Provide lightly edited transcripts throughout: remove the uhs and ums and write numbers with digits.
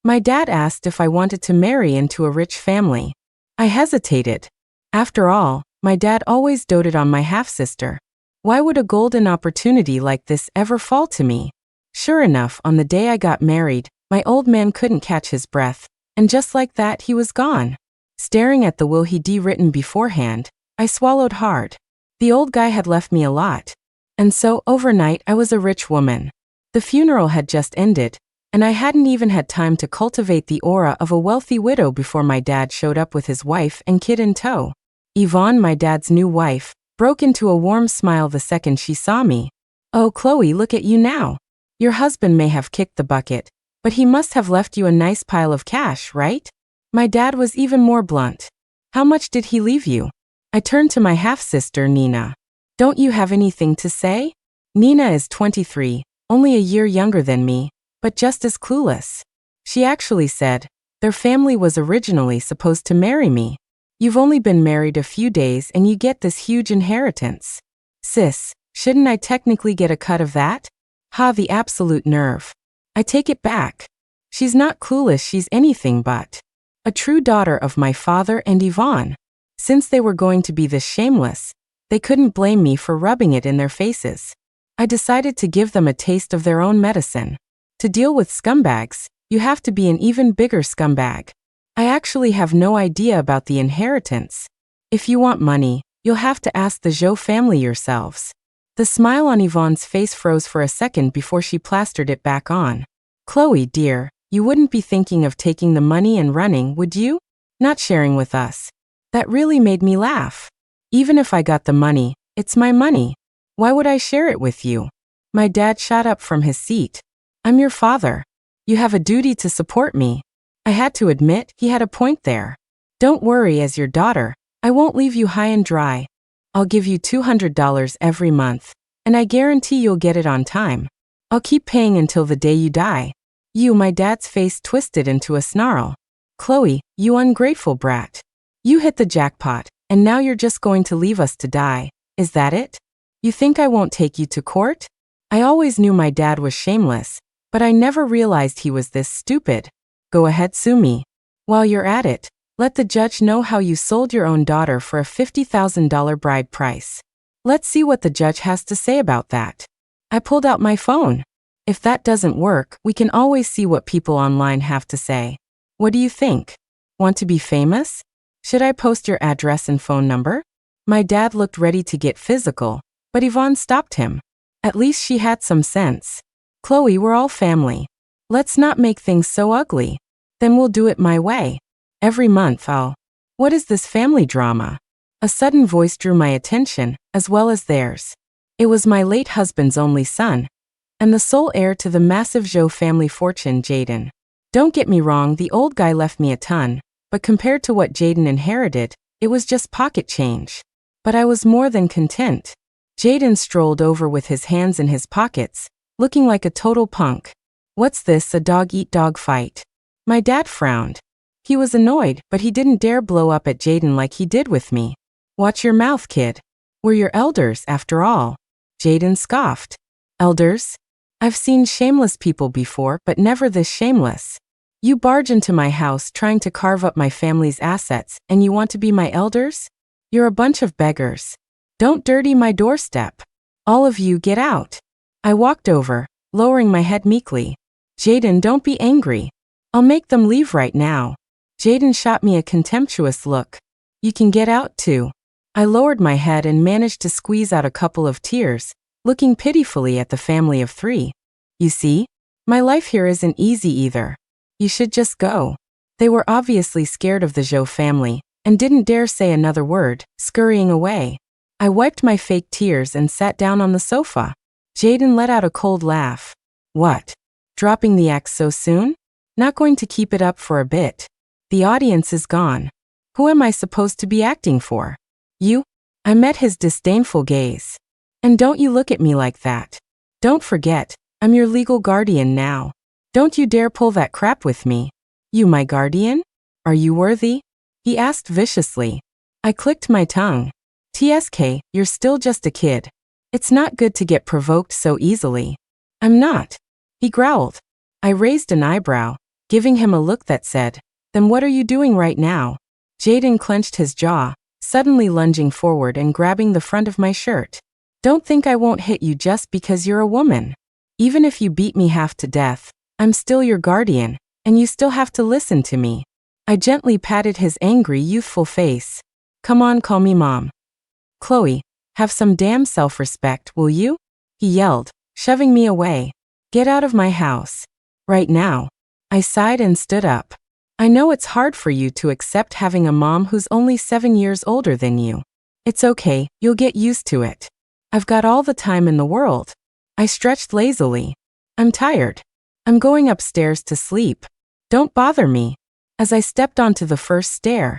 My dad asked if I wanted to marry into a rich family. I hesitated. After all, my dad always doted on my half-sister. Why would a golden opportunity like this ever fall to me? Sure enough, on the day I got married, my old man couldn't catch his breath, and just like that he was gone. Staring at the will he'd written beforehand, I swallowed hard. The old guy had left me a lot. And so, overnight, I was a rich woman. The funeral had just ended, and I hadn't even had time to cultivate the aura of a wealthy widow before my dad showed up with his wife and kid in tow. Yvonne, my dad's new wife, broke into a warm smile the second she saw me. "Oh, Chloe, look at you now. Your husband may have kicked the bucket, but he must have left you a nice pile of cash, right?" My dad was even more blunt. "How much did he leave you?" I turned to my half-sister, Nina. "Don't you have anything to say?" Nina is 23, only a year younger than me, but just as clueless. She actually said, "Their family was originally supposed to marry me. You've only been married a few days and you get this huge inheritance. Sis, shouldn't I technically get a cut of that?" Ha, the absolute nerve. I take it back. She's not clueless, she's anything but a true daughter of my father and Yvonne. Since they were going to be this shameless, they couldn't blame me for rubbing it in their faces. I decided to give them a taste of their own medicine. To deal with scumbags, you have to be an even bigger scumbag. I actually have no idea about the inheritance. If you want money, you'll have to ask the Zhou family yourselves. The smile on Yvonne's face froze for a second before she plastered it back on. "Chloe, dear, you wouldn't be thinking of taking the money and running, would you? Not sharing with us?" That really made me laugh. Even if I got the money, it's my money. Why would I share it with you? My dad shot up from his seat. "I'm your father. You have a duty to support me." I had to admit, he had a point there. "Don't worry, as your daughter, I won't leave you high and dry. I'll give you $200 every month, and I guarantee you'll get it on time. I'll keep paying until the day you die." My dad's face twisted into a snarl. "Chloe, you ungrateful brat. You hit the jackpot, and now you're just going to leave us to die, is that it? You think I won't take you to court?" I always knew my dad was shameless, but I never realized he was this stupid. "Go ahead, sue me. While you're at it, let the judge know how you sold your own daughter for a $50,000 bride price. Let's see what the judge has to say about that." I pulled out my phone. If that doesn't work, we can always see what people online have to say. What do you think? Want to be famous? Should I post your address and phone number? My dad looked ready to get physical, but Yvonne stopped him. At least she had some sense. "Chloe, we're all family. Let's not make things so ugly. Then we'll do it my way. Every month I'll..." What is this family drama? A sudden voice drew my attention, as well as theirs. It was my late husband's only son, and the sole heir to the massive Zhou family fortune, Jaden. Don't get me wrong, the old guy left me a ton, but compared to what Jaden inherited, it was just pocket change. But I was more than content. Jaden strolled over with his hands in his pockets, looking like a total punk. "What's this, a dog-eat-dog fight?" My dad frowned. He was annoyed, but he didn't dare blow up at Jaden like he did with me. "Watch your mouth, kid. We're your elders, after all." Jaden scoffed. "Elders? I've seen shameless people before, but never this shameless. You barge into my house trying to carve up my family's assets, and you want to be my elders? You're a bunch of beggars. Don't dirty my doorstep. All of you get out." I walked over, lowering my head meekly. "Jaden, don't be angry. I'll make them leave right now." Jaden shot me a contemptuous look. "You can get out too." I lowered my head and managed to squeeze out a couple of tears, looking pitifully at the family of three. "You see? My life here isn't easy either. You should just go." They were obviously scared of the Zhou family, and didn't dare say another word, scurrying away. I wiped my fake tears and sat down on the sofa. Jaden let out a cold laugh. "What? Dropping the axe so soon? Not going to keep it up for a bit. The audience is gone. Who am I supposed to be acting for? You?" I met his disdainful gaze. "And don't you look at me like that. Don't forget, I'm your legal guardian now. Don't you dare pull that crap with me." "You my guardian? Are you worthy?" he asked viciously. I clicked my tongue. "TSK, you're still just a kid. It's not good to get provoked so easily." "I'm not," he growled. I raised an eyebrow. giving him a look that said, "Then what are you doing right now?" Jaden clenched his jaw, suddenly lunging forward and grabbing the front of my shirt. "Don't think I won't hit you just because you're a woman. Even if you beat me half to death, I'm still your guardian, and you still have to listen to me." I gently patted his angry, youthful face. "Come on, call me Mom." "Chloe, have some damn self-respect, will you?" he yelled, shoving me away. "Get out of my house. Right now." I sighed and stood up. "I know it's hard for you to accept having a mom who's only 7 years older than you. It's okay, you'll get used to it. I've got all the time in the world." I stretched lazily. "I'm tired. I'm going upstairs to sleep. Don't bother me." As I stepped onto the first stair,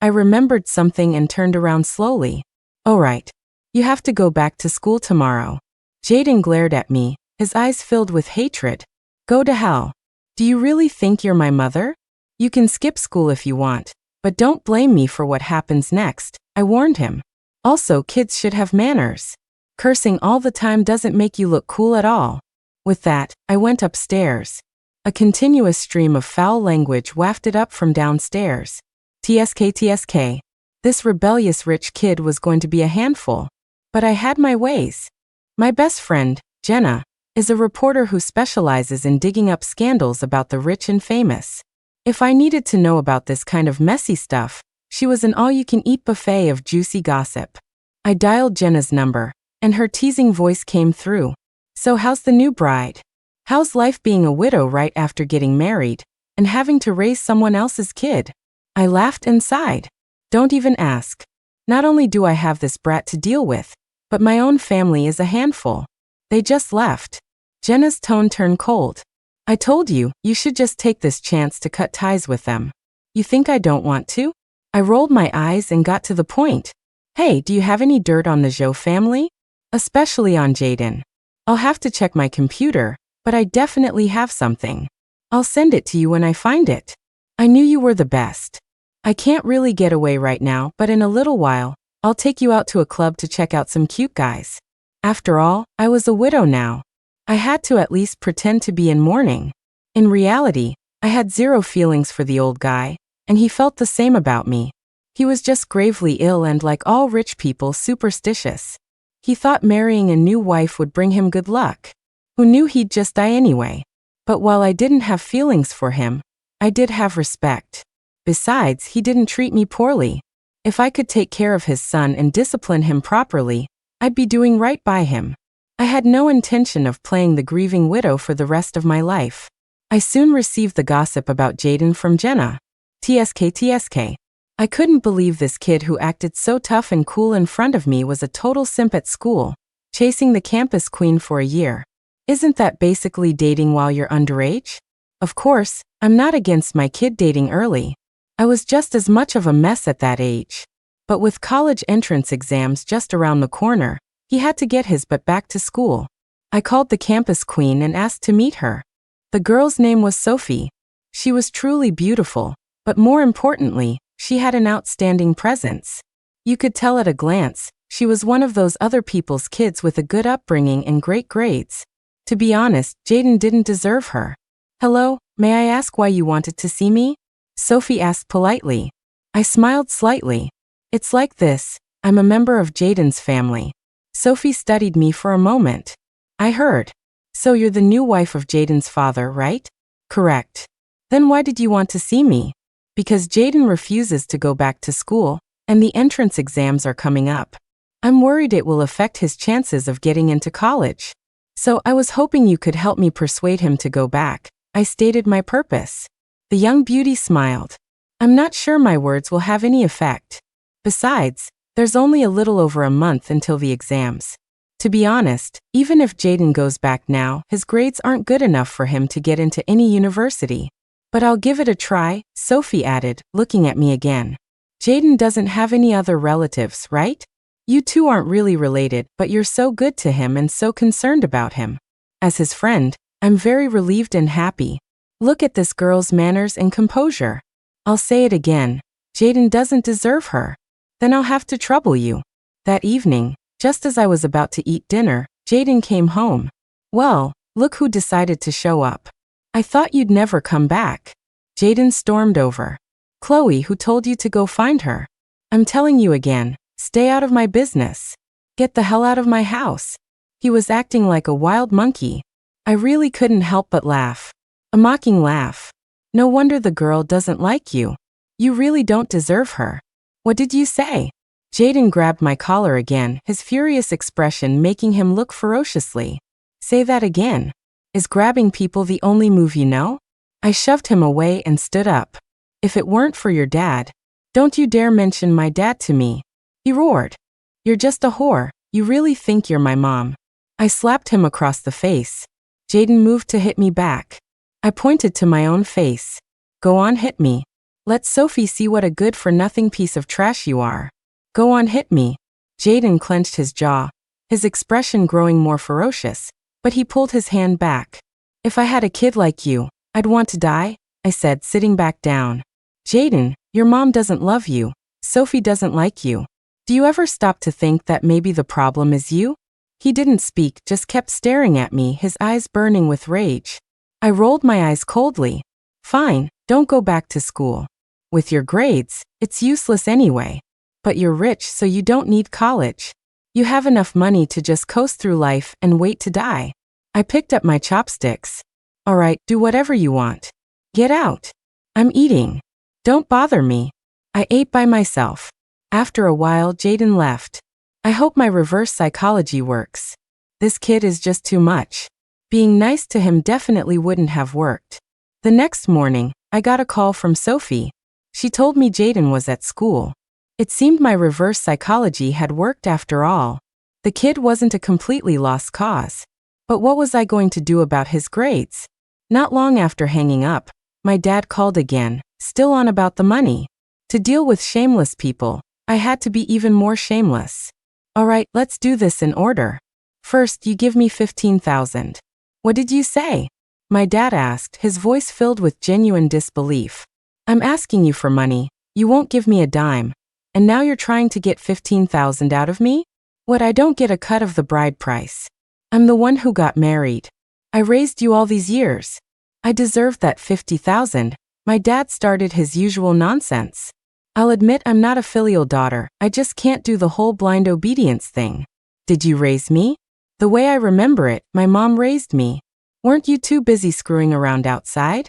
I remembered something and turned around slowly. "All right. You have to go back to school tomorrow." Jaden glared at me, his eyes filled with hatred. "Go to hell. Do you really think you're my mother? You can skip school if you want, but don't blame me for what happens next," I warned him. "Also, kids should have manners. Cursing all the time doesn't make you look cool at all." With that, I went upstairs. A continuous stream of foul language wafted up from downstairs. TSK. This rebellious rich kid was going to be a handful. But I had my ways. My best friend, Jenna, is a reporter who specializes in digging up scandals about the rich and famous. If I needed to know about this kind of messy stuff, she was an all-you-can-eat buffet of juicy gossip. I dialed Jenna's number, and her teasing voice came through. "So how's the new bride? How's life being a widow right after getting married and having to raise someone else's kid?" I laughed and sighed. "Don't even ask. Not only do I have this brat to deal with, but my own family is a handful. They just left." Jenna's tone turned cold. "I told you, you should just take this chance to cut ties with them. You think I don't want to?" I rolled my eyes and got to the point. "Hey, do you have any dirt on the Zhou family? Especially on Jaden?" "I'll have to check my computer, but I definitely have something. I'll send it to you when I find it. I knew you were the best. I can't really get away right now, but in a little while, I'll take you out to a club to check out some cute guys." After all, I was a widow now. I had to at least pretend to be in mourning. In reality, I had zero feelings for the old guy, and he felt the same about me. He was just gravely ill and, like all rich people, superstitious. He thought marrying a new wife would bring him good luck. Who knew he'd just die anyway? But while I didn't have feelings for him, I did have respect. Besides, he didn't treat me poorly. If I could take care of his son and discipline him properly, I'd be doing right by him. I had no intention of playing the grieving widow for the rest of my life. I soon received the gossip about Jaden from Jenna. TSK. I couldn't believe this kid who acted so tough and cool in front of me was a total simp at school, chasing the campus queen for a year. Isn't that basically dating while you're underage? Of course, I'm not against my kid dating early. I was just as much of a mess at that age. But with college entrance exams just around the corner, he had to get his butt back to school. I called the campus queen and asked to meet her. The girl's name was Sophie. She was truly beautiful, but more importantly, she had an outstanding presence. You could tell at a glance, she was one of those other people's kids with a good upbringing and great grades. To be honest, Jaden didn't deserve her. "Hello, may I ask why you wanted to see me?" Sophie asked politely. I smiled slightly. "It's like this, I'm a member of Jaden's family." Sophie studied me for a moment. "I heard. So you're the new wife of Jaden's father, right?" "Correct." "Then why did you want to see me?" "Because Jaden refuses to go back to school, and the entrance exams are coming up. I'm worried it will affect his chances of getting into college. So I was hoping you could help me persuade him to go back." I stated my purpose. The young beauty smiled. "I'm not sure my words will have any effect. Besides, there's only a little over a month until the exams. To be honest, even if Jaden goes back now, his grades aren't good enough for him to get into any university. But I'll give it a try," Sophie added, looking at me again. "Jaden doesn't have any other relatives, right? You two aren't really related, but you're so good to him and so concerned about him. As his friend, I'm very relieved and happy. Look at this girl's manners and composure. I'll say it again, Jaden doesn't deserve her. Then I'll have to trouble you." That evening, just as I was about to eat dinner, Jaden came home. Well, look who decided to show up. I thought you'd never come back. Jaden stormed over. Chloe, who told you to go find her? I'm telling you again, stay out of my business. Get the hell out of my house. He was acting like a wild monkey. I really couldn't help but laugh. A mocking laugh. No wonder the girl doesn't like you. You really don't deserve her. What did you say? Jaden grabbed my collar again, his furious expression making him look ferociously. Say that again. Is grabbing people the only move you know? I shoved him away and stood up. If it weren't for your dad, don't you dare mention my dad to me. He roared. You're just a whore. You really think you're my mom. I slapped him across the face. Jaden moved to hit me back. I pointed to my own face. Go on, hit me. Let Sophie see what a good-for-nothing piece of trash you are. Go on, hit me. Jaden clenched his jaw, his expression growing more ferocious, but he pulled his hand back. If I had a kid like you, I'd want to die, I said, sitting back down. Jaden, your mom doesn't love you. Sophie doesn't like you. Do you ever stop to think that maybe the problem is you? He didn't speak, just kept staring at me, his eyes burning with rage. I rolled my eyes coldly. Fine, don't go back to school. With your grades, it's useless anyway. But you're rich, so you don't need college. You have enough money to just coast through life and wait to die. I picked up my chopsticks. All right, do whatever you want. Get out. I'm eating. Don't bother me. I ate by myself. After a while, Jaden left. I hope my reverse psychology works. This kid is just too much. Being nice to him definitely wouldn't have worked. The next morning, I got a call from Sophie. She told me Jaden was at school. It seemed my reverse psychology had worked after all. The kid wasn't a completely lost cause. But what was I going to do about his grades? Not long after hanging up, my dad called again, still on about the money. To deal with shameless people, I had to be even more shameless. All right, let's do this in order. First, you give me $15,000. What did you say? My dad asked, his voice filled with genuine disbelief. I'm asking you for money. You won't give me a dime. And now you're trying to get $15,000 out of me? What, I don't get a cut of the bride price? I'm the one who got married. I raised you all these years. I deserved that $50,000. My dad started his usual nonsense. I'll admit I'm not a filial daughter, I just can't do the whole blind obedience thing. Did you raise me? The way I remember it, my mom raised me. Weren't you too busy screwing around outside?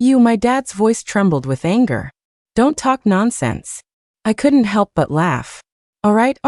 My dad's voice trembled with anger. Don't talk nonsense. I couldn't help but laugh. All right.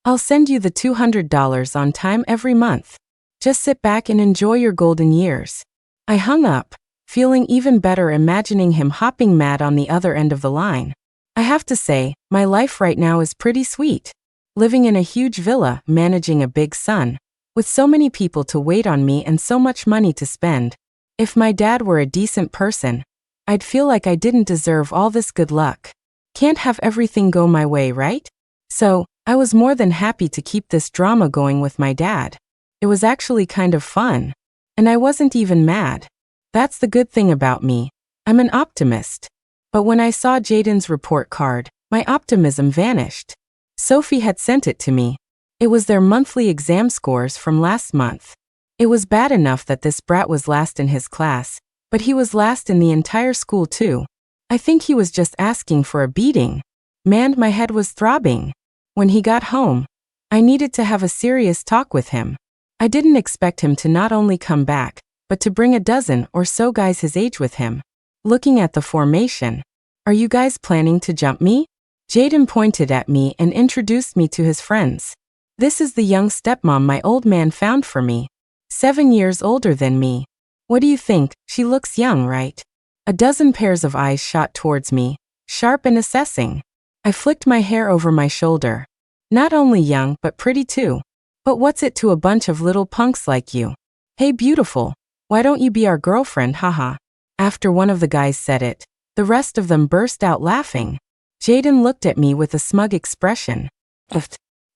I'll send you the $200 on time every month. Just sit back and enjoy your golden years. I hung up, feeling even better imagining him hopping mad on the other end of the line. I have to say, my life right now is pretty sweet. Living in a huge villa, managing a big son, with so many people to wait on me and so much money to spend. If my dad were a decent person, I'd feel like I didn't deserve all this good luck. Can't have everything go my way, right? So, I was more than happy to keep this drama going with my dad. It was actually kind of fun. And I wasn't even mad. That's the good thing about me. I'm an optimist. But when I saw Jaden's report card, my optimism vanished. Sophie had sent it to me. It was their monthly exam scores from last month. It was bad enough that this brat was last in his class, but he was last in the entire school too. I think he was just asking for a beating. Man, my head was throbbing. When he got home, I needed to have a serious talk with him. I didn't expect him to not only come back, but to bring a dozen or so guys his age with him. Looking at the formation, are you guys planning to jump me? Jaden pointed at me and introduced me to his friends. This is the young stepmom my old man found for me. 7 years older than me. What do you think? She looks young, right? A dozen pairs of eyes shot towards me, sharp and assessing. I flicked my hair over my shoulder. Not only young, but pretty too. But what's it to a bunch of little punks like you? Hey beautiful, why don't you be our girlfriend, haha? After one of the guys said it, the rest of them burst out laughing. Jaden looked at me with a smug expression.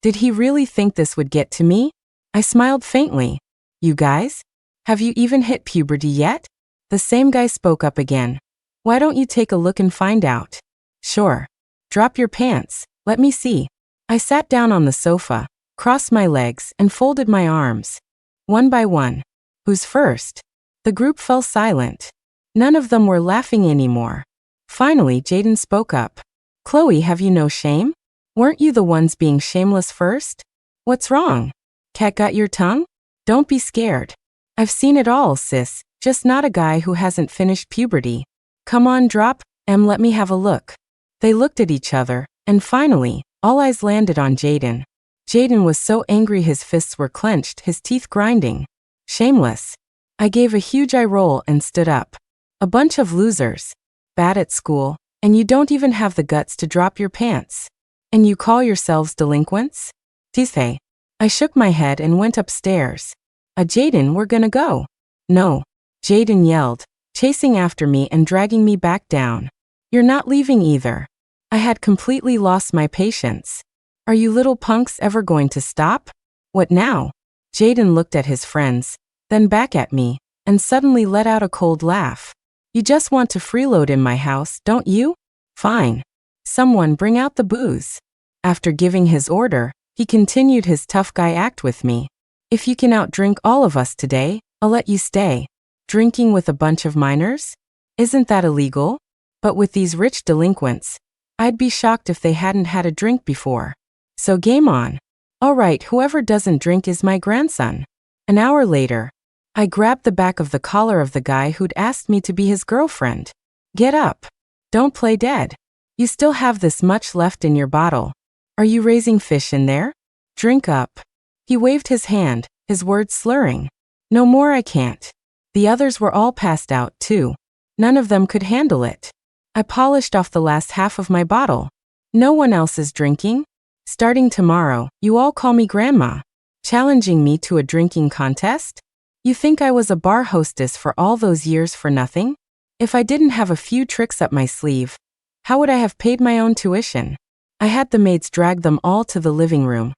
Did he really think this would get to me? I smiled faintly. You guys? Have you even hit puberty yet? The same guy spoke up again. Why don't you take a look and find out? Sure. Drop your pants, let me see. I sat down on the sofa, crossed my legs, and folded my arms. One by one. Who's first? The group fell silent. None of them were laughing anymore. Finally, Jaden spoke up. Chloe, have you no shame? Weren't you the ones being shameless first? What's wrong? Cat got your tongue? Don't be scared. I've seen it all, sis, just not a guy who hasn't finished puberty. Come on, drop, let me have a look. They looked at each other, and finally, all eyes landed on Jaden. Jaden was so angry his fists were clenched, his teeth grinding. Shameless. I gave a huge eye roll and stood up. A bunch of losers. Bad at school, and you don't even have the guts to drop your pants. And you call yourselves delinquents? Tise. I shook my head and went upstairs. Jaden, we're gonna go. No. Jaden yelled, chasing after me and dragging me back down. You're not leaving either. I had completely lost my patience. Are you little punks ever going to stop? What now? Jaden looked at his friends, then back at me, and suddenly let out a cold laugh. You just want to freeload in my house, don't you? Fine. Someone bring out the booze. After giving his order, he continued his tough guy act with me. If you can outdrink all of us today, I'll let you stay. Drinking with a bunch of minors? Isn't that illegal? But with these rich delinquents, I'd be shocked if they hadn't had a drink before. So game on. All right, whoever doesn't drink is my grandson. An hour later, I grabbed the back of the collar of the guy who'd asked me to be his girlfriend. Get up. Don't play dead. You still have this much left in your bottle. Are you raising fish in there? Drink up. He waved his hand, his words slurring. No more, I can't. The others were all passed out too. None of them could handle it. I polished off the last half of my bottle. No one else is drinking? Starting tomorrow, you all call me grandma. Challenging me to a drinking contest? You think I was a bar hostess for all those years for nothing? If I didn't have a few tricks up my sleeve, how would I have paid my own tuition? I had the maids drag them all to the living room,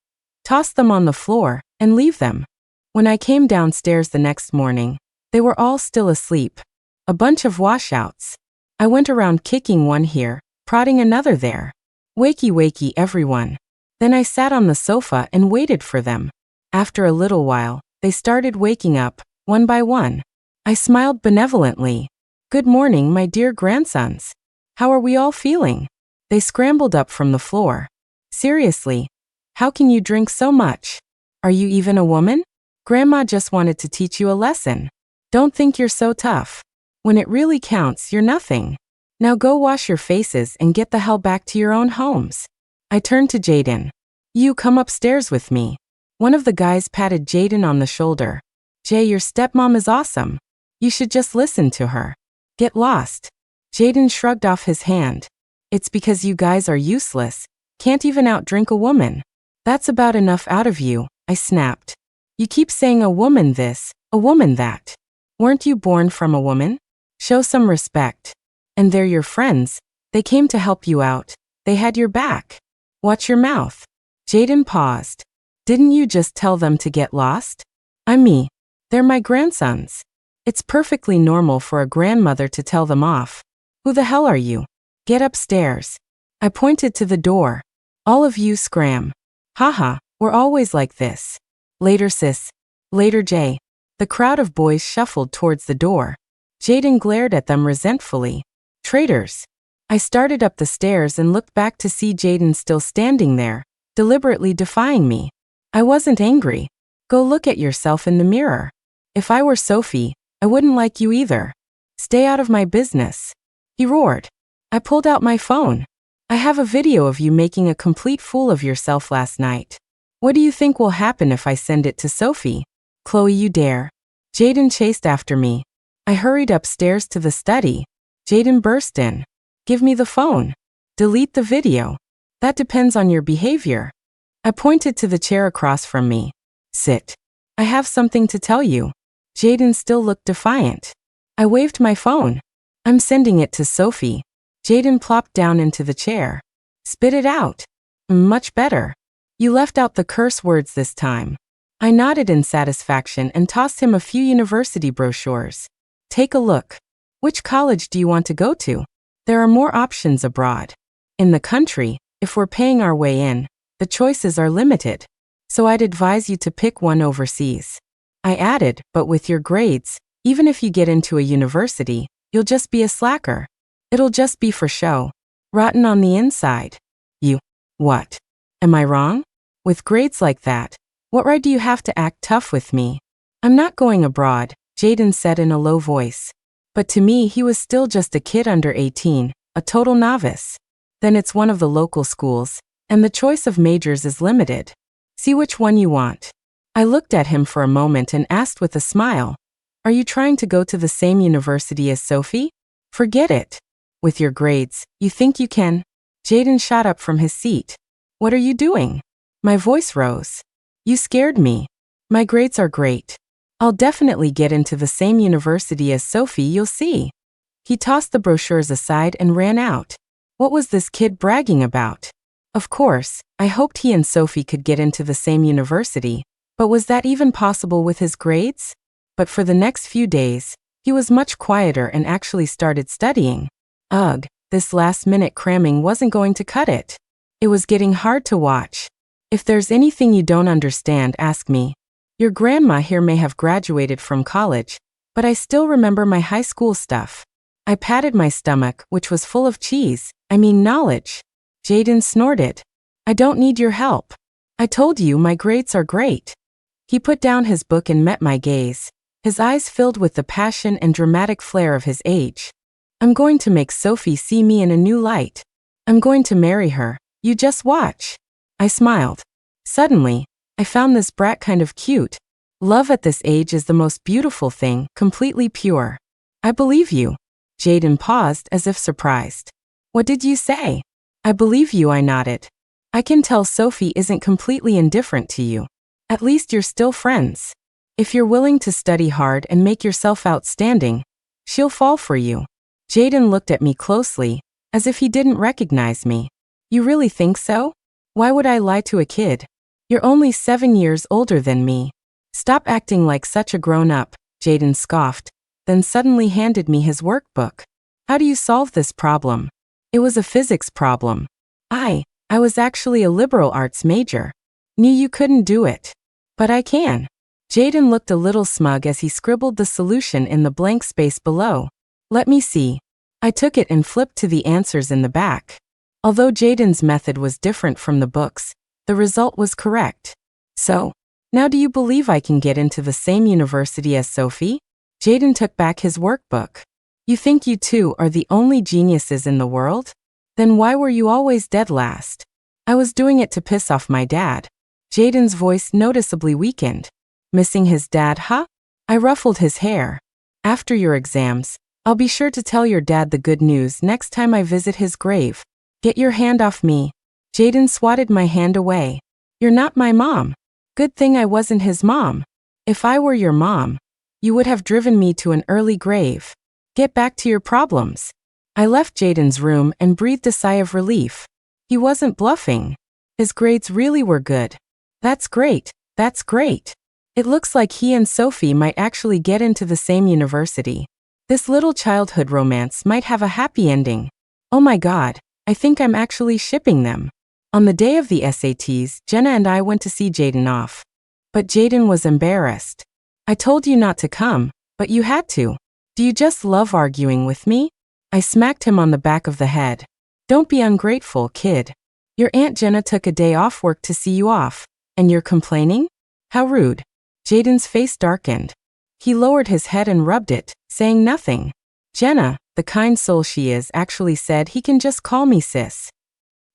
toss them on the floor, and leave them. When I came downstairs the next morning, they were all still asleep. A bunch of washouts. I went around kicking one here, prodding another there. Wakey wakey everyone. Then I sat on the sofa and waited for them. After a little while, they started waking up, one by one. I smiled benevolently. Good morning, my dear grandsons. How are we all feeling? They scrambled up from the floor. Seriously, how can you drink so much? Are you even a woman? Grandma just wanted to teach you a lesson. Don't think you're so tough. When it really counts, you're nothing. Now go wash your faces and get the hell back to your own homes. I turned to Jaden. You come upstairs with me. One of the guys patted Jaden on the shoulder. Jay, your stepmom is awesome. You should just listen to her. Get lost. Jaden shrugged off his hand. It's because you guys are useless. Can't even outdrink a woman. That's about enough out of you, I snapped. You keep saying a woman this, a woman that. Weren't you born from a woman? Show some respect. And they're your friends. They came to help you out. They had your back. Watch your mouth. Jaden paused. Didn't you just tell them to get lost? I'm me. They're my grandsons. It's perfectly normal for a grandmother to tell them off. Who the hell are you? Get upstairs. I pointed to the door. All of you scram. Haha, we're always like this. Later, sis. Later, Jay. The crowd of boys shuffled towards the door. Jaden glared at them resentfully. Traitors. I started up the stairs and looked back to see Jaden still standing there, deliberately defying me. I wasn't angry. Go look at yourself in the mirror. If I were Sophie, I wouldn't like you either. Stay out of my business. He roared. I pulled out my phone. I have a video of you making a complete fool of yourself last night. What do you think will happen if I send it to Sophie? Chloe, you dare. Jaden chased after me. I hurried upstairs to the study. Jaden burst in. Give me the phone. Delete the video. That depends on your behavior. I pointed to the chair across from me. Sit. I have something to tell you. Jaden still looked defiant. I waved my phone. I'm sending it to Sophie. Jaden plopped down into the chair. Spit it out. Much better. You left out the curse words this time. I nodded in satisfaction and tossed him a few university brochures. Take a look. Which college do you want to go to? There are more options abroad. In the country, if we're paying our way in, the choices are limited. So I'd advise you to pick one overseas. I added, but with your grades, Even if you get into a university, you'll just be a slacker. It'll just be for show. Rotten on the inside. You. What? Am I wrong? With grades like that, what right do you have to act tough with me? I'm not going abroad, Jaden said in a low voice. But to me he was still just a kid under 18, a total novice. Then it's one of the local schools, and the choice of majors is limited. See which one you want. I looked at him for a moment and asked with a smile, are you trying to go to the same university as Sophie? Forget it. With your grades, you think you can? Jaden shot up from his seat. What are you doing? My voice rose. You scared me. My grades are great. I'll definitely get into the same university as Sophie, you'll see. He tossed the brochures aside and ran out. What was this kid bragging about? Of course, I hoped he and Sophie could get into the same university, but was that even possible with his grades? But for the next few days, he was much quieter and actually started studying. Ugh, this last-minute cramming wasn't going to cut it. It was getting hard to watch. If there's anything you don't understand, ask me. Your grandma here may have graduated from college, but I still remember my high school stuff. I patted my stomach, which was full of knowledge. Jaden snorted. I don't need your help. I told you my grades are great. He put down his book and met my gaze, his eyes filled with the passion and dramatic flair of his age. I'm going to make Sophie see me in a new light. I'm going to marry her. You just watch. I smiled. Suddenly, I found this brat kind of cute. Love at this age is the most beautiful thing, completely pure. I believe you. Jaden paused as if surprised. What did you say? I believe you, I nodded. I can tell Sophie isn't completely indifferent to you. At least you're still friends. If you're willing to study hard and make yourself outstanding, she'll fall for you. Jaden looked at me closely, as if he didn't recognize me. You really think so? Why would I lie to a kid? You're only 7 years older than me. Stop acting like such a grown-up, Jaden scoffed, then suddenly handed me his workbook. How do you solve this problem? It was a physics problem. I was actually a liberal arts major. Knew you couldn't do it. But I can. Jaden looked a little smug as he scribbled the solution in the blank space below. Let me see. I took it and flipped to the answers in the back. Although Jaden's method was different from the book's, the result was correct. So, now do you believe I can get into the same university as Sophie? Jaden took back his workbook. You think you two are the only geniuses in the world? Then why were you always dead last? I was doing it to piss off my dad. Jaden's voice noticeably weakened. Missing his dad, huh? I ruffled his hair. After your exams, I'll be sure to tell your dad the good news next time I visit his grave. Get your hand off me. Jaden swatted my hand away. You're not my mom. Good thing I wasn't his mom. If I were your mom, you would have driven me to an early grave. Get back to your problems. I left Jaden's room and breathed a sigh of relief. He wasn't bluffing. His grades really were good. That's great. That's great. It looks like he and Sophie might actually get into the same university. This little childhood romance might have a happy ending. Oh my God, I think I'm actually shipping them. On the day of the SATs, Jenna and I went to see Jaden off. But Jaden was embarrassed. I told you not to come, but you had to. Do you just love arguing with me? I smacked him on the back of the head. Don't be ungrateful, kid. Your Aunt Jenna took a day off work to see you off, and you're complaining? How rude. Jaden's face darkened. He lowered his head and rubbed it, saying nothing. Jenna, the kind soul she is, actually said he can just call me sis.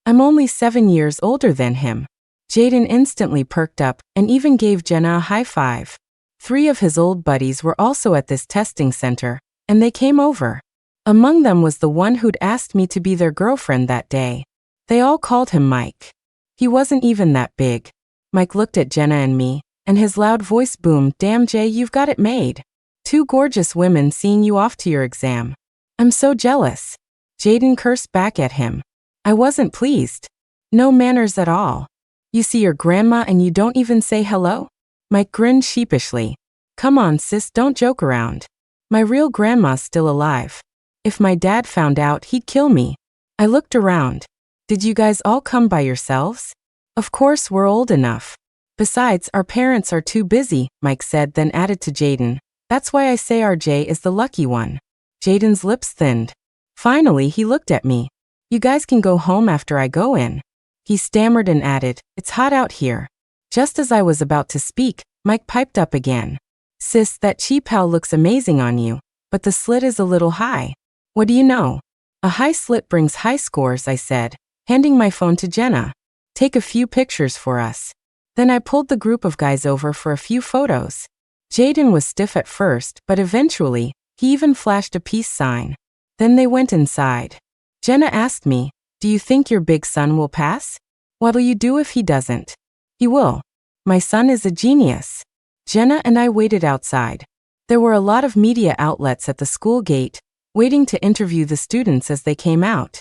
I'm only 7 years older than him. Jaden instantly perked up and even gave Jenna a high five. 3 of his old buddies were also at this testing center, and they came over. Among them was the one who'd asked me to be their girlfriend that day. They all called him Mike. He wasn't even that big. Mike looked at Jenna and me, and his loud voice boomed, "Damn Jay, you've got it made. 2 gorgeous women seeing you off to your exam. I'm so jealous." Jaden cursed back at him. I wasn't pleased. No manners at all. You see your grandma and you don't even say hello? Mike grinned sheepishly. Come on sis, don't joke around. My real grandma's still alive. If my dad found out, he'd kill me. I looked around. Did you guys all come by yourselves? Of course we're old enough. Besides, our parents are too busy, Mike said, then added to Jaden. That's why I say RJ is the lucky one. Jaden's lips thinned. Finally, he looked at me. You guys can go home after I go in. He stammered and added, it's hot out here. Just as I was about to speak, Mike piped up again. Sis, that chi pao looks amazing on you, but the slit is a little high. What do you know? A high slit brings high scores, I said, handing my phone to Jenna. Take a few pictures for us. Then I pulled the group of guys over for a few photos. Jaden was stiff at first, but eventually, he even flashed a peace sign. Then they went inside. Jenna asked me, do you think your big son will pass? What'll you do if he doesn't? He will. My son is a genius. Jenna and I waited outside. There were a lot of media outlets at the school gate, waiting to interview the students as they came out.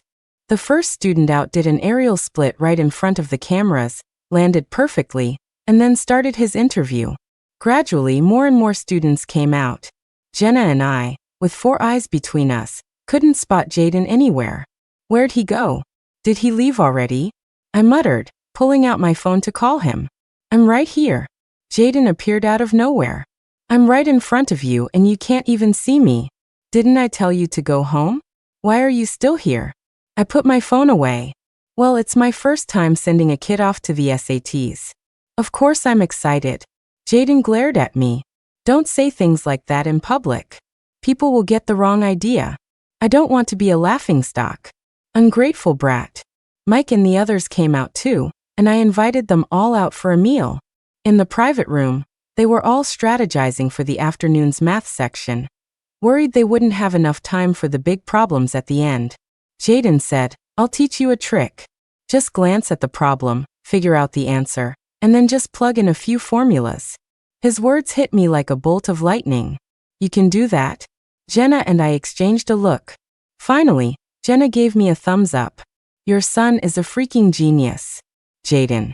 The first student out did an aerial split right in front of the cameras, landed perfectly, and then started his interview. Gradually, more and more students came out. Jenna and I, with 4 eyes between us, couldn't spot Jaden anywhere. Where'd he go? Did he leave already? I muttered, pulling out my phone to call him. I'm right here. Jaden appeared out of nowhere. I'm right in front of you and you can't even see me. Didn't I tell you to go home? Why are you still here? I put my phone away. Well, it's my first time sending a kid off to the SATs. Of course I'm excited. Jaden glared at me. Don't say things like that in public. People will get the wrong idea. I don't want to be a laughingstock. Ungrateful brat. Mike and the others came out too, and I invited them all out for a meal. In the private room, they were all strategizing for the afternoon's math section, worried they wouldn't have enough time for the big problems at the end. Jaden said, I'll teach you a trick. Just glance at the problem, figure out the answer, and then just plug in a few formulas. His words hit me like a bolt of lightning. You can do that? Jenna and I exchanged a look. Finally, Jenna gave me a thumbs up. Your son is a freaking genius. Jaden.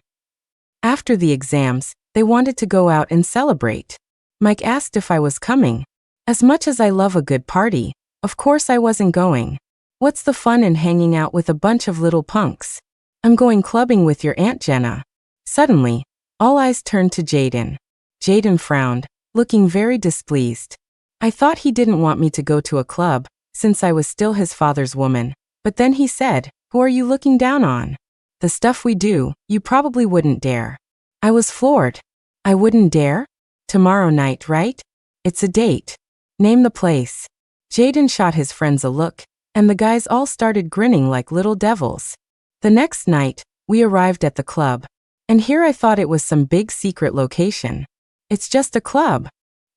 After the exams, they wanted to go out and celebrate. Mike asked if I was coming. As much as I love a good party, of course I wasn't going. What's the fun in hanging out with a bunch of little punks? I'm going clubbing with your Aunt Jenna. Suddenly, all eyes turned to Jaden. Jaden frowned, looking very displeased. I thought he didn't want me to go to a club, since I was still his father's woman, but then he said, who are you looking down on? The stuff we do, you probably wouldn't dare. I was floored. I wouldn't dare? Tomorrow night, right? It's a date. Name the place. Jaden shot his friends a look, and the guys all started grinning like little devils. The next night, we arrived at the club. And here I thought it was some big secret location. It's just a club.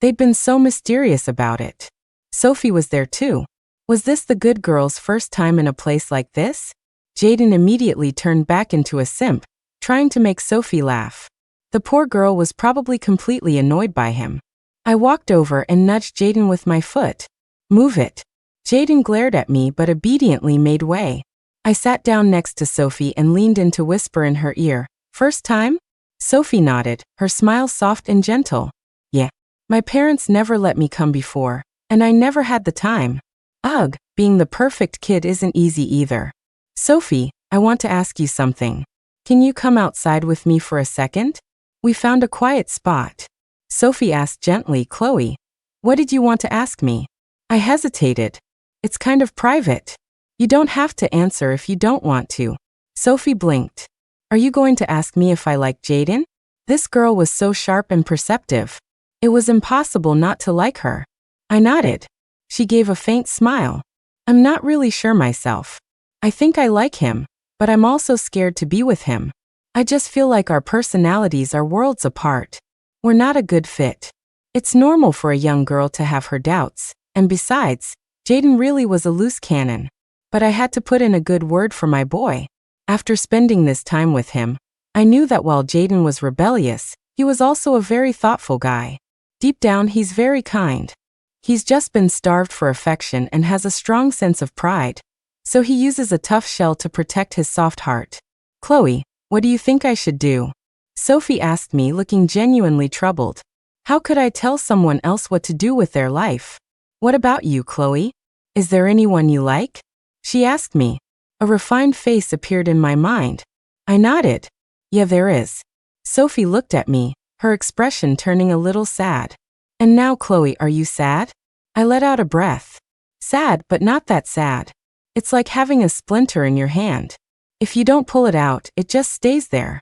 They'd been so mysterious about it. Sophie was there too. Was this the good girl's first time in a place like this? Jaden immediately turned back into a simp, trying to make Sophie laugh. The poor girl was probably completely annoyed by him. I walked over and nudged Jaden with my foot. Move it. Jaden glared at me but obediently made way. I sat down next to Sophie and leaned in to whisper in her ear. First time? Sophie nodded, her smile soft and gentle. Yeah. My parents never let me come before, and I never had the time. Ugh, being the perfect kid isn't easy either. Sophie, I want to ask you something. Can you come outside with me for a second? We found a quiet spot. Sophie asked gently, Chloe, what did you want to ask me? I hesitated. It's kind of private. You don't have to answer if you don't want to. Sophie blinked. Are you going to ask me if I like Jaden? This girl was so sharp and perceptive. It was impossible not to like her. I nodded. She gave a faint smile. I'm not really sure myself. I think I like him, but I'm also scared to be with him. I just feel like our personalities are worlds apart. We're not a good fit. It's normal for a young girl to have her doubts, and besides, Jaden really was a loose cannon. But I had to put in a good word for my boy. After spending this time with him, I knew that while Jaden was rebellious, he was also a very thoughtful guy. Deep down, he's very kind. He's just been starved for affection and has a strong sense of pride. So he uses a tough shell to protect his soft heart. Chloe, what do you think I should do? Sophie asked me, looking genuinely troubled. How could I tell someone else what to do with their life? What about you, Chloe? Is there anyone you like? She asked me. A refined face appeared in my mind. I nodded. Yeah, there is. Sophie looked at me, her expression turning a little sad. And now, Chloe, are you sad? I let out a breath. Sad, but not that sad. It's like having a splinter in your hand. If you don't pull it out, it just stays there.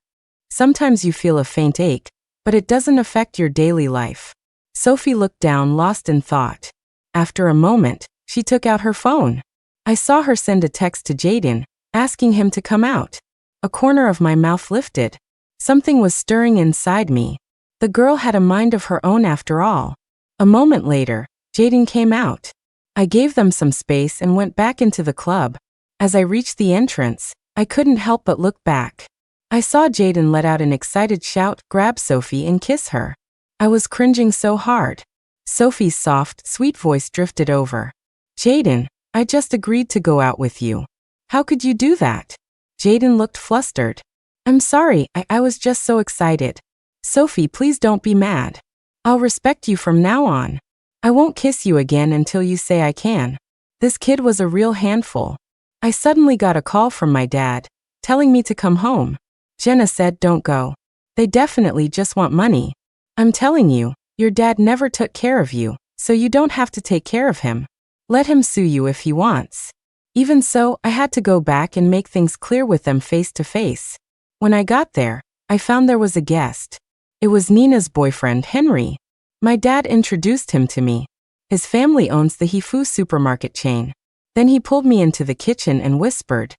Sometimes you feel a faint ache, but it doesn't affect your daily life. Sophie looked down, lost in thought. After a moment, she took out her phone. I saw her send a text to Jaden, asking him to come out. A corner of my mouth lifted. Something was stirring inside me. The girl had a mind of her own after all. A moment later, Jaden came out. I gave them some space and went back into the club. As I reached the entrance, I couldn't help but look back. I saw Jaden let out an excited shout, grab Sophie and kiss her. I was cringing so hard. Sophie's soft, sweet voice drifted over. Jaden, I just agreed to go out with you. How could you do that? Jaden looked flustered. I'm sorry, I was just so excited. Sophie, please don't be mad. I'll respect you from now on. I won't kiss you again until you say I can. This kid was a real handful. I suddenly got a call from my dad, telling me to come home. Jenna said, don't go. They definitely just want money. I'm telling you, your dad never took care of you, so you don't have to take care of him. Let him sue you if he wants. Even so, I had to go back and make things clear with them face to face. When I got there, I found there was a guest. It was Nina's boyfriend, Henry. My dad introduced him to me. His family owns the Hifu supermarket chain. Then he pulled me into the kitchen and whispered,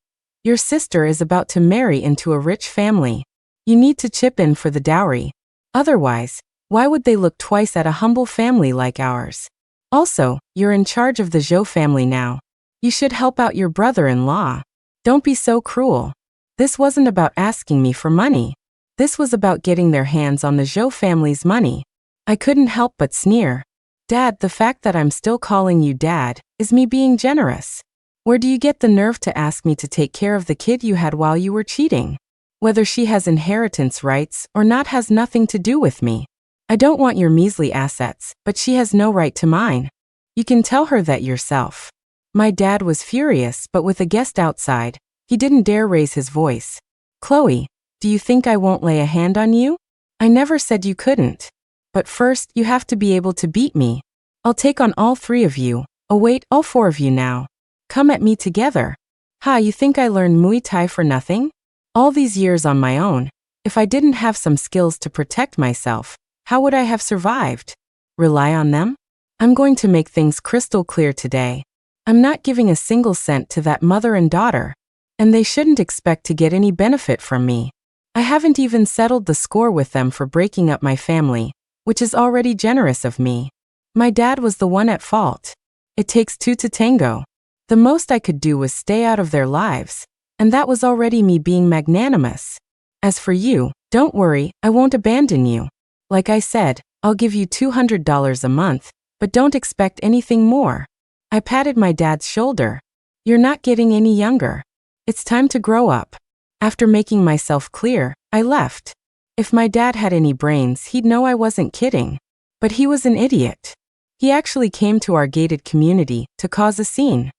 your sister is about to marry into a rich family. You need to chip in for the dowry. Otherwise, why would they look twice at a humble family like ours? Also, you're in charge of the Zhou family now. You should help out your brother-in-law. Don't be so cruel. This wasn't about asking me for money. This was about getting their hands on the Zhou family's money. I couldn't help but sneer. Dad, the fact that I'm still calling you Dad is me being generous. Where do you get the nerve to ask me to take care of the kid you had while you were cheating? Whether she has inheritance rights or not has nothing to do with me. I don't want your measly assets, but she has no right to mine. You can tell her that yourself. My dad was furious, but with a guest outside, he didn't dare raise his voice. Chloe, do you think I won't lay a hand on you? I never said you couldn't. But first, you have to be able to beat me. I'll take on all three of you. Oh wait, all four of you now. Come at me together. Ha, you think I learned Muay Thai for nothing? All these years on my own. If I didn't have some skills to protect myself, how would I have survived? Rely on them? I'm going to make things crystal clear today. I'm not giving a single cent to that mother and daughter. And they shouldn't expect to get any benefit from me. I haven't even settled the score with them for breaking up my family, which is already generous of me. My dad was the one at fault. It takes two to tango. The most I could do was stay out of their lives, and that was already me being magnanimous. As for you, don't worry, I won't abandon you. Like I said, I'll give you $200 a month, but don't expect anything more. I patted my dad's shoulder. You're not getting any younger. It's time to grow up. After making myself clear, I left. If my dad had any brains, he'd know I wasn't kidding. But he was an idiot. He actually came to our gated community to cause a scene.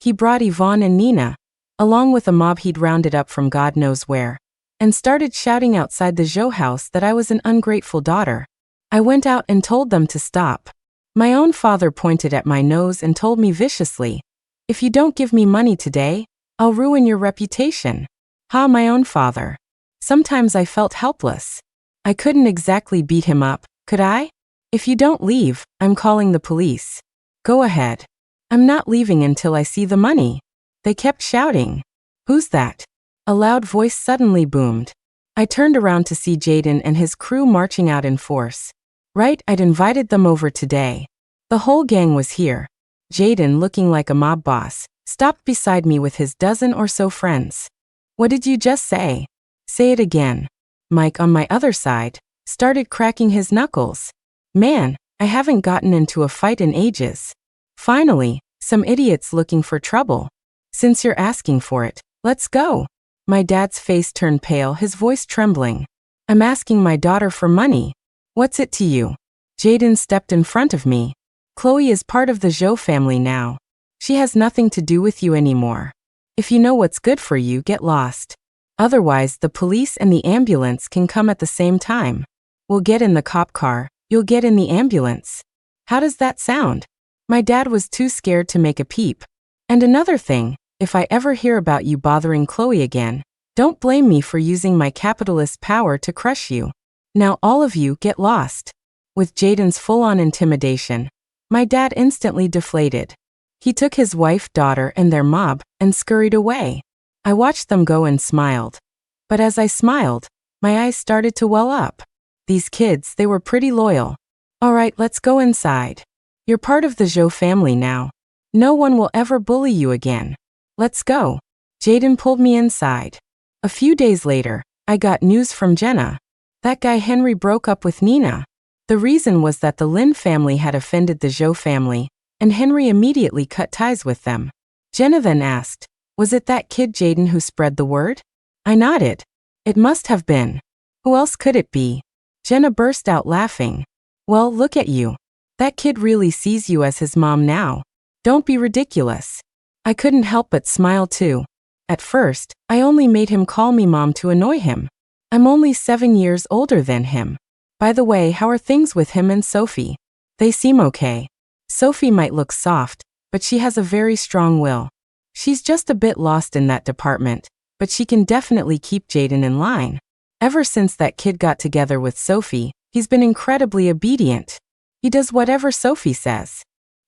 He brought Yvonne and Nina, along with a mob he'd rounded up from God knows where, and started shouting outside the Zhou house that I was an ungrateful daughter. I went out and told them to stop. My own father pointed at my nose and told me viciously, if you don't give me money today, I'll ruin your reputation. Ha, my own father. Sometimes I felt helpless. I couldn't exactly beat him up, could I? If you don't leave, I'm calling the police. Go ahead. I'm not leaving until I see the money. They kept shouting. Who's that? A loud voice suddenly boomed. I turned around to see Jaden and his crew marching out in force. Right, I'd invited them over today. The whole gang was here. Jaden, looking like a mob boss, stopped beside me with his dozen or so friends. What did you just say? Say it again. Mike, on my other side, started cracking his knuckles. Man, I haven't gotten into a fight in ages. Finally, some idiots looking for trouble. Since you're asking for it, let's go. My dad's face turned pale, his voice trembling. I'm asking my daughter for money. What's it to you? Jaden stepped in front of me. Chloe is part of the Zhou family now. She has nothing to do with you anymore. If you know what's good for you, get lost. Otherwise, the police and the ambulance can come at the same time. We'll get in the cop car, You'll get in the ambulance. How does that sound? My dad was too scared to make a peep. And another thing, if I ever hear about you bothering Chloe again, don't blame me for using my capitalist power to crush you. Now all of you get lost. With Jaden's full-on intimidation, my dad instantly deflated. He took his wife, daughter, and their mob and scurried away. I watched them go and smiled. But as I smiled, my eyes started to well up. These kids, they were pretty loyal. All right, let's go inside. You're part of the Zhou family now. No one will ever bully you again. Let's go. Jaden pulled me inside. A few days later, I got news from Jenna. That guy Henry broke up with Nina. The reason was that the Lin family had offended the Zhou family, and Henry immediately cut ties with them. Jenna then asked, was it that kid Jaden who spread the word? I nodded. It must have been. Who else could it be? Jenna burst out laughing. Well, look at you. That kid really sees you as his mom now. Don't be ridiculous. I couldn't help but smile too. At first, I only made him call me mom to annoy him. I'm only 7 years older than him. By the way, how are things with him and Sophie? They seem okay. Sophie might look soft, but she has a very strong will. She's just a bit lost in that department, but she can definitely keep Jaden in line. Ever since that kid got together with Sophie, he's been incredibly obedient. He does whatever Sophie says.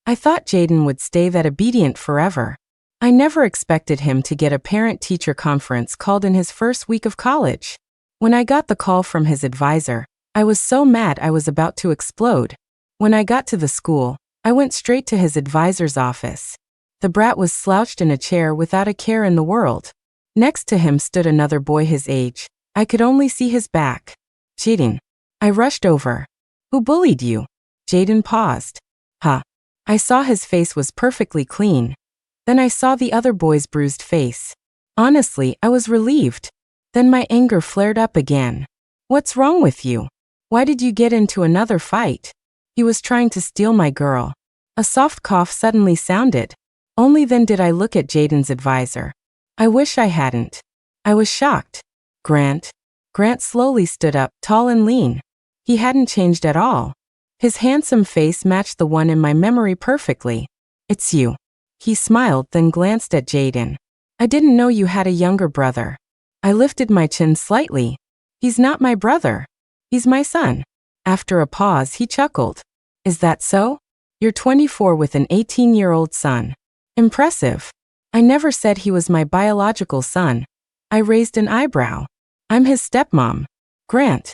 I thought Jaden would stay that obedient forever. I never expected him to get a parent-teacher conference called in his first week of college. When I got the call from his advisor, I was so mad I was about to explode. When I got to the school, I went straight to his advisor's office. The brat was slouched in a chair without a care in the world. Next to him stood another boy his age. I could only see his back. Jaden. I rushed over. Who bullied you? Jaden paused. Huh. I saw his face was perfectly clean. Then I saw the other boy's bruised face. Honestly, I was relieved. Then my anger flared up again. What's wrong with you? Why did you get into another fight? He was trying to steal my girl. A soft cough suddenly sounded. Only then did I look at Jaden's advisor. I wish I hadn't. I was shocked. Grant. Grant slowly stood up, tall and lean. He hadn't changed at all. His handsome face matched the one in my memory perfectly. It's you. He smiled, then glanced at Jaden. I didn't know you had a younger brother. I lifted my chin slightly. He's not my brother. He's my son. After a pause, he chuckled. Is that so? You're 24 with an 18-year-old son. Impressive. I never said he was my biological son. I raised an eyebrow. I'm his stepmom. Grant.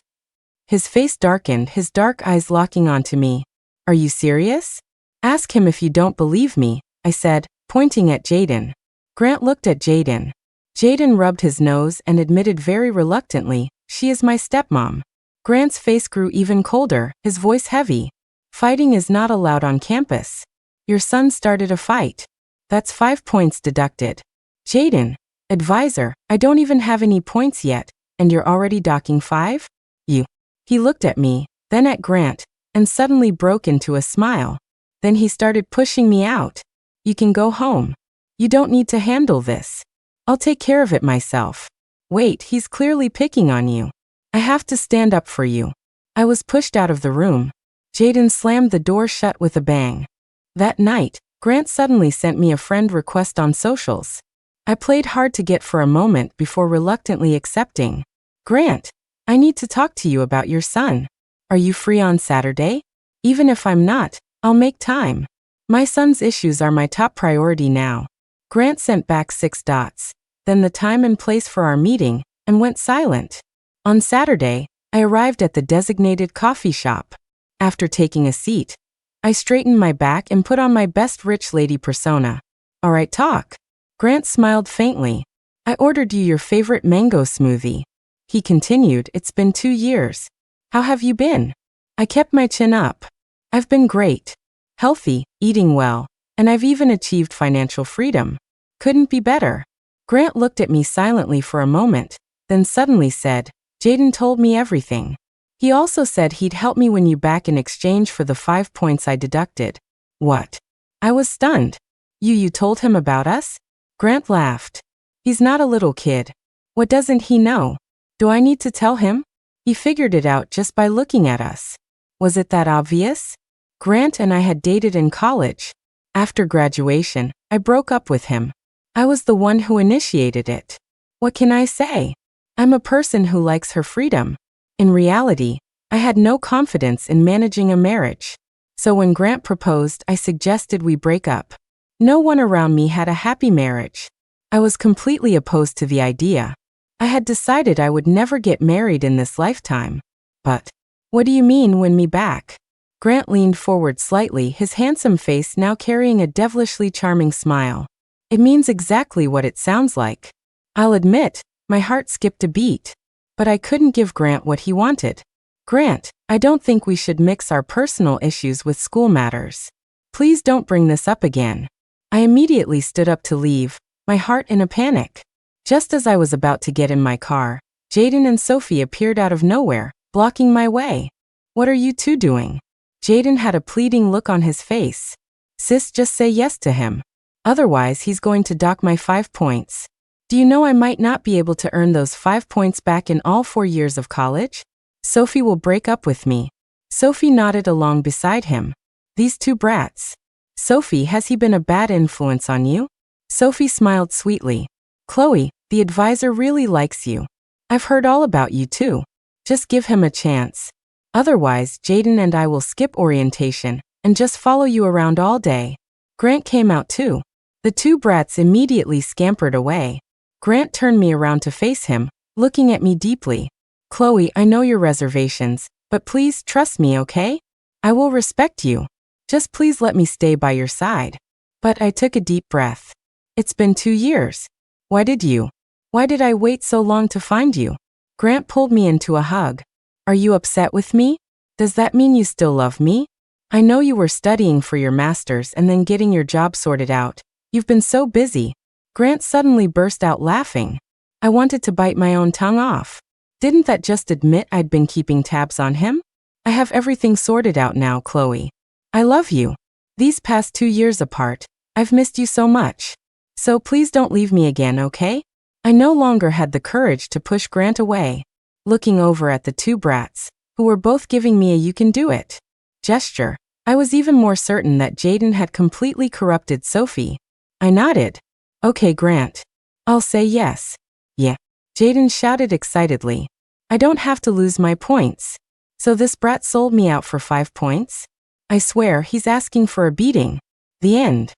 His face darkened, his dark eyes locking onto me. Are you serious? Ask him if you don't believe me, I said, pointing at Jaden. Grant looked at Jaden. Jaden rubbed his nose and admitted very reluctantly, she is my stepmom. Grant's face grew even colder, his voice heavy. Fighting is not allowed on campus. Your son started a fight. That's 5 points deducted. Jaden, advisor, I don't even have any points yet, and you're already docking 5? You. He looked at me, then at Grant, and suddenly broke into a smile. Then he started pushing me out. You can go home. You don't need to handle this. I'll take care of it myself. Wait, he's clearly picking on you. I have to stand up for you. I was pushed out of the room. Jaden slammed the door shut with a bang. That night, Grant suddenly sent me a friend request on socials. I played hard to get for a moment before reluctantly accepting. Grant, I need to talk to you about your son. Are you free on Saturday? Even if I'm not, I'll make time. My son's issues are my top priority now. Grant sent back 6 dots, then the time and place for our meeting, and went silent. On Saturday, I arrived at the designated coffee shop. After taking a seat, I straightened my back and put on my best rich lady persona. All right, talk. Grant smiled faintly. I ordered you your favorite mango smoothie. He continued, it's been 2 years. How have you been? I kept my chin up. I've been great. Healthy, eating well, and I've even achieved financial freedom. Couldn't be better. Grant looked at me silently for a moment, then suddenly said, Jaden told me everything. He also said he'd help me win you back in exchange for the 5 points I deducted. What? I was stunned. You told him about us? Grant laughed. He's not a little kid. What doesn't he know? Do I need to tell him? He figured it out just by looking at us. Was it that obvious? Grant and I had dated in college. After graduation, I broke up with him. I was the one who initiated it. What can I say? I'm a person who likes her freedom. In reality, I had no confidence in managing a marriage. So when Grant proposed, I suggested we break up. No one around me had a happy marriage. I was completely opposed to the idea. I had decided I would never get married in this lifetime. But, what do you mean win me back? Grant leaned forward slightly, his handsome face now carrying a devilishly charming smile. It means exactly what it sounds like. I'll admit, my heart skipped a beat. But I couldn't give Grant what he wanted. Grant, I don't think we should mix our personal issues with school matters. Please don't bring this up again. I immediately stood up to leave, my heart in a panic. Just as I was about to get in my car, Jaden and Sophie appeared out of nowhere, blocking my way. What are you two doing? Jaden had a pleading look on his face. Sis, just say yes to him. Otherwise, he's going to dock my 5 points. Do you know I might not be able to earn those 5 points back in all 4 years of college? Sophie will break up with me. Sophie nodded along beside him. These two brats. Sophie, has he been a bad influence on you? Sophie smiled sweetly. Chloe, the advisor really likes you. I've heard all about you too. Just give him a chance. Otherwise, Jaden and I will skip orientation and just follow you around all day. Grant came out too. The two brats immediately scampered away. Grant turned me around to face him, looking at me deeply. Chloe, I know your reservations, but please trust me, okay? I will respect you. Just please let me stay by your side. But I took a deep breath. It's been 2 years. Why did I wait so long to find you? Grant pulled me into a hug. Are you upset with me? Does that mean you still love me? I know you were studying for your master's and then getting your job sorted out. You've been so busy. Grant suddenly burst out laughing. I wanted to bite my own tongue off. Didn't that just admit I'd been keeping tabs on him? I have everything sorted out now, Chloe. I love you. These past 2 years apart, I've missed you so much. So please don't leave me again, okay? I no longer had the courage to push Grant away. Looking over at the two brats, who were both giving me a you can do it gesture, I was even more certain that Jaden had completely corrupted Sophie. I nodded. Okay, Grant. I'll say yes. Yeah. Jaden shouted excitedly. I don't have to lose my points. So this brat sold me out for 5 points? I swear he's asking for a beating. The end.